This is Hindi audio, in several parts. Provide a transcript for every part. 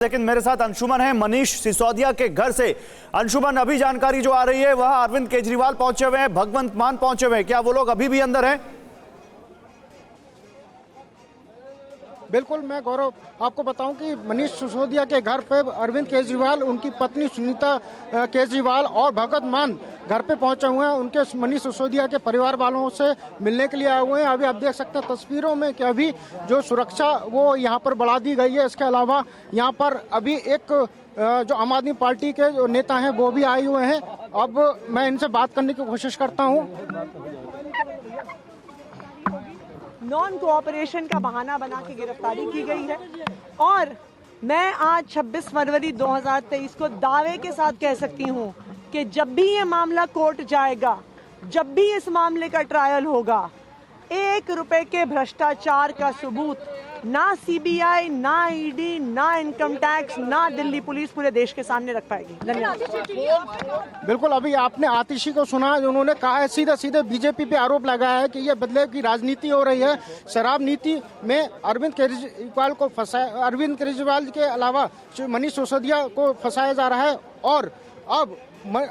लेकिन मेरे साथ अंशुमन है मनीष सिसोदिया के घर से। अंशुमन, अभी जानकारी जो आ रही है वह अरविंद केजरीवाल पहुंचे हुए हैं, भगवंत मान पहुंचे हुए हैं, क्या वो लोग अभी भी अंदर हैं? बिल्कुल, मैं गौरव आपको बताऊं कि मनीष सिसोदिया के घर पे अरविंद केजरीवाल, उनकी पत्नी सुनीता केजरीवाल और भगवंत मान घर पे पहुंचे हुए हैं। उनके मनीष सिसोदिया के परिवार वालों से मिलने के लिए आए हुए हैं। अभी आप देख सकते हैं तस्वीरों में कि अभी जो सुरक्षा वो यहाँ पर बढ़ा दी गई है। इसके अलावा यहाँ पर अभी एक जो आम आदमी पार्टी के जो नेता हैं वो भी आए हुए हैं। अब मैं इनसे बात करने की कोशिश करता हूँ। नॉन कोऑपरेशन का बहाना बना के गिरफ्तारी की गई है और मैं आज 26 फरवरी 2023 को दावे के साथ कह सकती हूं कि जब भी ये मामला कोर्ट जाएगा, जब भी इस मामले का ट्रायल होगा, 1 रुपए के भ्रष्टाचार का सबूत ना सीबीआई, ना ईडी, ना इनकम टैक्स, ना दिल्ली पुलिस पूरे देश के सामने रख पाएगी। धन्यवाद। बिल्कुल, अभी आपने आतिशी को सुना, उन्होंने कहा है सीधे सीधे बीजेपी पे आरोप लगाया है कि ये बदले की राजनीति हो रही है। शराब नीति में अरविंद केजरीवाल के अलावा मनीष सिसोदिया को फंसाया जा रहा है और अब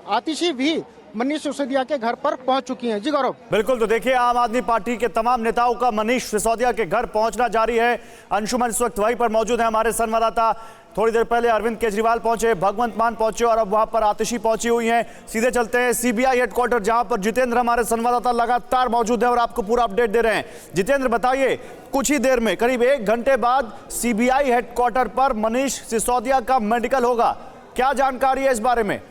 आतिशी भी मनीष सिसोदिया के घर पर पहुंच चुकी हैं। जी गौरव। बिल्कुल, तो देखिए आम आदमी पार्टी के तमाम नेताओं का मनीष सिसोदिया के घर पहुंचना जारी है। अंशुमन इस वक्त वहीं पर मौजूद है। हमारे संवाददाता थोड़ी देर पहले अरविंद केजरीवाल पहुंचे, भगवंत मान पहुंचे और अब वहां पर आतिशी पहुंची हुई हैं। सीधे चलते हैं सीबीआई हेडक्वार्टर, जहां पर जितेंद्र हमारे संवाददाता लगातार मौजूद है और आपको पूरा अपडेट दे रहे हैं। जितेंद्र, बताइए, कुछ ही देर में करीब 1 घंटे बाद सीबीआई हेडक्वार्टर पर मनीष सिसोदिया का मेडिकल होगा, क्या जानकारी है इस बारे में?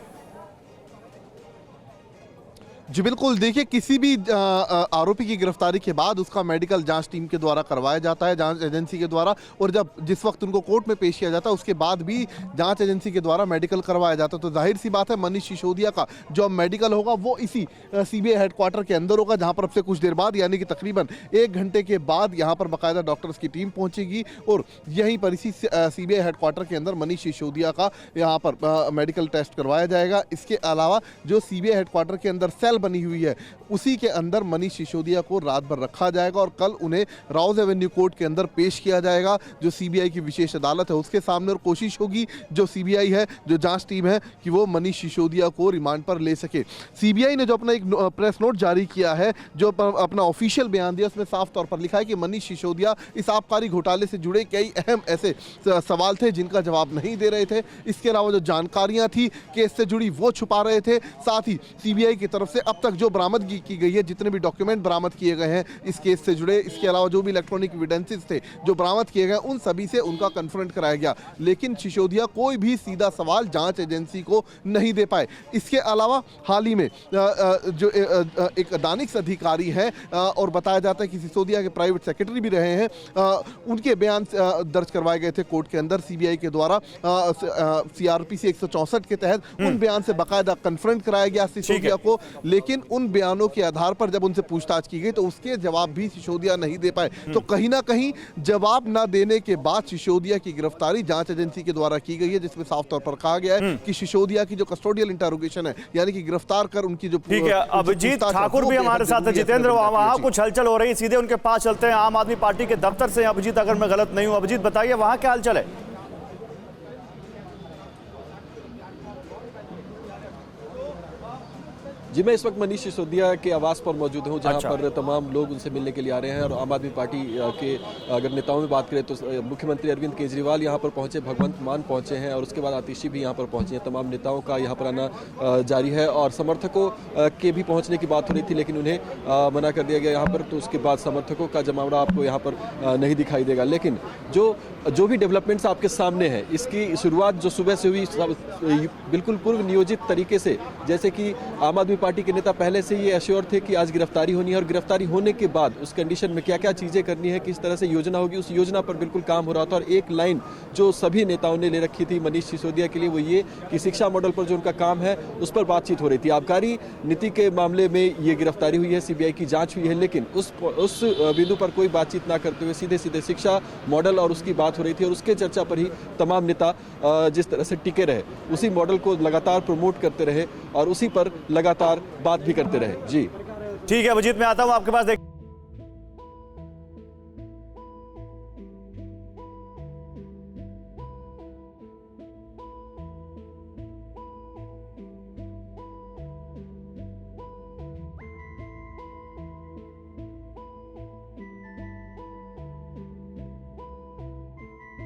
जी बिल्कुल, देखिए किसी भी आरोपी की गिरफ्तारी के बाद उसका मेडिकल जांच टीम के द्वारा करवाया जाता है, जांच एजेंसी के द्वारा, और जब जिस वक्त उनको कोर्ट में पेश किया जाता है उसके बाद भी जांच एजेंसी के द्वारा मेडिकल करवाया जाता है। तो जाहिर सी बात है मनीष सिसोदिया का जो मेडिकल होगा वो इसी सीबीआई हेडक्वार्टर के अंदर होगा, जहां पर अब से कुछ देर बाद यानी कि तकरीबन 1 घंटे के बाद यहाँ पर बाकायदा डॉक्टर्स की टीम पहुंचेगी और यहीं पर इसी सीबीआई हेडक्वार्टर के अंदर मनीष सिसोदिया का यहाँ पर मेडिकल टेस्ट करवाया जाएगा। इसके अलावा जो सीबीआई हेडक्वार्टर के अंदर सेल बनी हुई है उसी के अंदर मनीष सिसोदिया को रात भर रखा जाएगा और कल उन्हें राउज एवेन्यू कोर्ट के अंदर पेश किया जाएगा, जो सीबीआई की विशेष अदालत है उसके सामने। और कोशिश होगी जो सीबीआई है, जो जांच टीम है, कि वो मनीष सिसोदिया को रिमांड पर ले सके। सीबीआई ने जो अपना एक प्रेस नोट जारी किया है, जो अपना ऑफिशियल बयान दिया, उसमें साफ तौर पर लिखा है कि मनीष सिसोदिया इस आबकारी घोटाले से जुड़े कई अहम ऐसे सवाल थे जिनका जवाब नहीं दे रहे थे। इसके अलावा जो जानकारियां थी केस से जुड़ी वो छुपा रहे थे। साथ ही सीबीआई की तरफ से अब तक जो बरामदगी की गई है, जितने भी डॉक्यूमेंट बरामद किए गए हैं इस केस से जुड़े, इसके अलावा जो भी इलेक्ट्रॉनिक एविडेंसेस थे जो बरामद किए गए, उन सभी से उनका कन्फ्रंट कराया गया। लेकिन सिसोदिया कोई भी सीधा सवाल जांच एजेंसी को नहीं दे पाए। इसके अलावा हाल ही में जो एक दानिश अधिकारी है और बताया जाता है कि सिसोदिया के प्राइवेट सेक्रेटरी भी रहे हैं, उनके बयान दर्ज करवाए गए थे कोर्ट के अंदर सीबीआई के द्वारा सीआरपीसी 164 के तहत। उन बयान से बाकायदा कन्फ्रंट कराया गया सिसोदिया को, लेकिन उन बयानों के आधार पर जब उनसे पूछताछ की गई तो उसके जवाब भी सिसोदिया नहीं दे पाए। तो कहीं ना कहीं जवाब ना देने के बाद सिसोदिया की गिरफ्तारी जांच एजेंसी के द्वारा की गई है, जिसमें साफ तौर पर कहा गया है कि सिसोदिया की जो कस्टोडियल इंटरोगेशन है, यानी कि गिरफ्तार कर उनकी जो ठीक है, अभिजीत ठाकुर भी हमारे साथ है। जितेंद्र, वहां कुछ हलचल हो रही है, सीधे उनके पास चलते हैं। आम आदमी पार्टी के दफ्तर से अभिजीत, अगर मैं गलत नहीं हूं। अभिजीत, बताइए वहां क्या हलचल है? जी, मैं इस वक्त मनीष सिसोदिया के आवास पर मौजूद हूं, जहां पर तमाम लोग उनसे मिलने के लिए आ रहे हैं। और आम आदमी पार्टी के अगर नेताओं में बात करें तो मुख्यमंत्री अरविंद केजरीवाल यहां पर पहुंचे, भगवंत मान पहुंचे हैं और उसके बाद आतिशी भी यहां पर पहुंचे हैं। तमाम नेताओं का यहां पर आना जारी है और समर्थकों के भी पहुंचने की बात हो रही थी, लेकिन उन्हें मना कर दिया गया यहाँ पर। तो उसके बाद समर्थकों का जमावड़ा आपको यहाँ पर नहीं दिखाई देगा। लेकिन जो भी डेवलपमेंट्स आपके सामने हैं, इसकी शुरुआत जो सुबह से हुई बिल्कुल पूर्व नियोजित तरीके से, जैसे कि आम आदमी पार्टी के नेता पहले से ये एश्योर थे कि आज गिरफ्तारी होनी है और गिरफ्तारी होने के बाद उस कंडीशन में क्या क्या चीजें करनी है, किस तरह से योजना होगी, उस योजना पर बिल्कुल काम हो रहा था। और एक लाइन जो सभी नेताओं ने ले रखी थी मनीष सिसोदिया के लिए, वो ये कि शिक्षा मॉडल पर जो उनका काम है उस पर बातचीत हो रही थी। आबकारी नीति के मामले में ये गिरफ्तारी हुई है, सीबीआई की जांच हुई है, लेकिन उस बिंदु पर कोई बातचीत ना करते हुए सीधे सीधे शिक्षा मॉडल और उसकी बात हो रही थी। और उसके चर्चा पर ही तमाम नेता जिस तरह से टिके रहे, उसी मॉडल को लगातार प्रमोट करते रहे और उसी पर लगातार बात भी करते रहे। जी ठीक है अभिजीत, मैं आता हूं आपके पास।